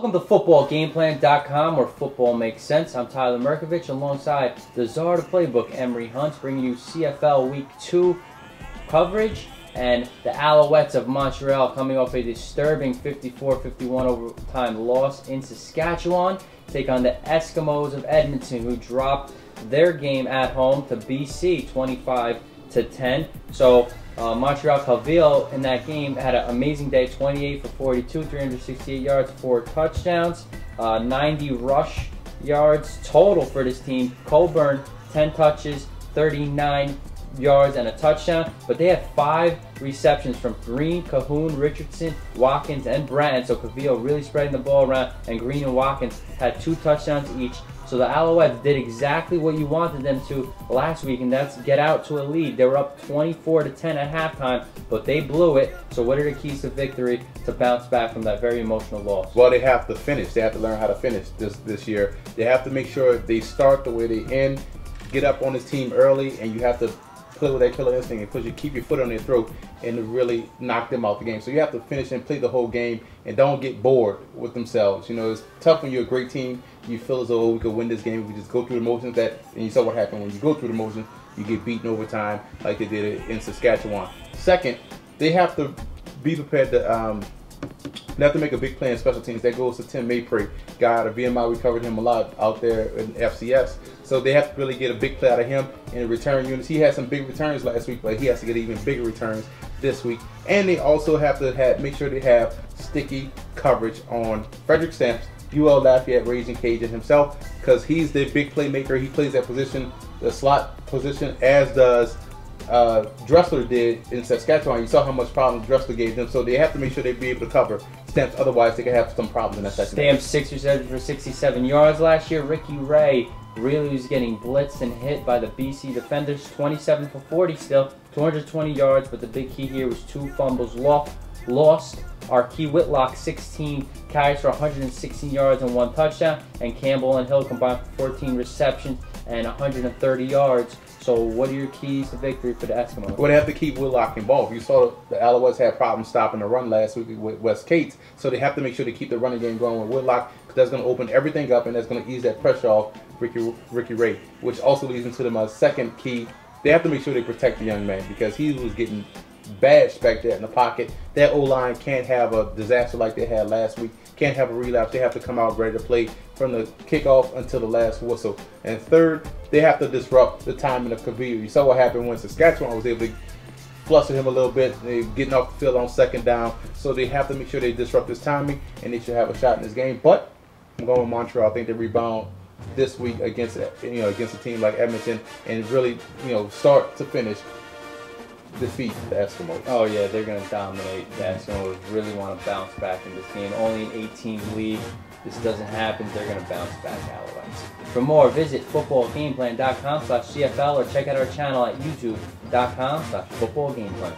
Welcome to footballgameplan.com, where football makes sense. I'm Tyler Merkovich alongside the czar of the playbook, Emery Hunt, bringing you CFL Week 2 coverage. And the Alouettes of Montreal coming off a disturbing 54-51 overtime loss in Saskatchewan, take on the Eskimos of Edmonton, who dropped their game at home to BC 25-10. So Montreal Calvillo in that game had an amazing day, 28 for 42, 368 yards, 4 touchdowns, 90 rush yards total for this team. Coburn, 10 touches, 39 yards and a touchdown, but they had 5 receptions from Green, Cahoon, Richardson, Watkins, and Bratton. So Calvillo really spreading the ball around, and Green and Watkins had 2 touchdowns each. So the Alouettes did exactly what you wanted them to last week, and that's get out to a lead. They were up 24-10 at halftime, but they blew it. So what are the keys to victory to bounce back from that very emotional loss? Well, they have to finish. They have to learn how to finish this year. They have to make sure they start the way they end, get up on this team early, and you have to play with that killer instinct and keep your foot on their throat and really knock them out the game. So you have to finish and play the whole game and don't get bored with themselves. You know, it's tough when you're a great team. You feel as though, oh, we could win this game if we just go through the motions. And you saw what happened when you go through the motions. You get beaten over time like they did in Saskatchewan. Second, they have to be prepared to they have to make a big play in special teams. That goes to Tim Maypray, guy out of VMI. We covered him a lot out there in FCS. So they have to really get a big play out of him in return units. He had some big returns last week, but he has to get even bigger returns this week. And they also have to make sure they have sticky coverage on Frederick Stamps, UL Lafayette Raging Cajun himself, because he's the big playmaker. He plays that position, the slot position, as does Dressler did in Saskatchewan. You saw how much problems Dressler gave them, so they have to make sure they be able to cover Stamps, otherwise they could have some problems in that second. Stamps 6 receptions for 67 yards last year. Ricky Ray really was getting blitzed and hit by the BC defenders. 27 for 40 still, 220 yards, but the big key here was 2 fumbles lost. Arkey Whitlock, 16 carries for 116 yards and 1 touchdown, and Campbell and Hill combined for 14 receptions and 130 yards. So what are your keys to victory for the Eskimos? Well, they have to keep Whitlock involved. You saw the Alouettes had problems stopping the run last week with West Cates, so they have to make sure they keep the running game going with Whitlock, because that's going to open everything up and that's going to ease that pressure off Ricky Ray, which also leads into my second key. They have to make sure they protect the young man, because he was getting bashed back there in the pocket. That O-line can't have a disaster like they had last week, can't have a relapse. They have to come out ready to play from the kickoff until the last whistle. And third, they have to disrupt the timing of Calvillo. You saw what happened when Saskatchewan was able to fluster him a little bit. They're getting off the field on second down, so they have to make sure they disrupt his timing, and they should have a shot in this game. But I'm going with Montreal. I think they rebound this week against against a team like Edmonton, and really, start to finish defeat the Eskimos. Oh yeah, they're going to dominate. The Eskimos really want to bounce back in this game. Only an 18 lead. This doesn't happen, they're going to bounce back, Alouettes. For more, visit footballgameplan.com/CFL or check out our channel at youtube.com/footballgameplan.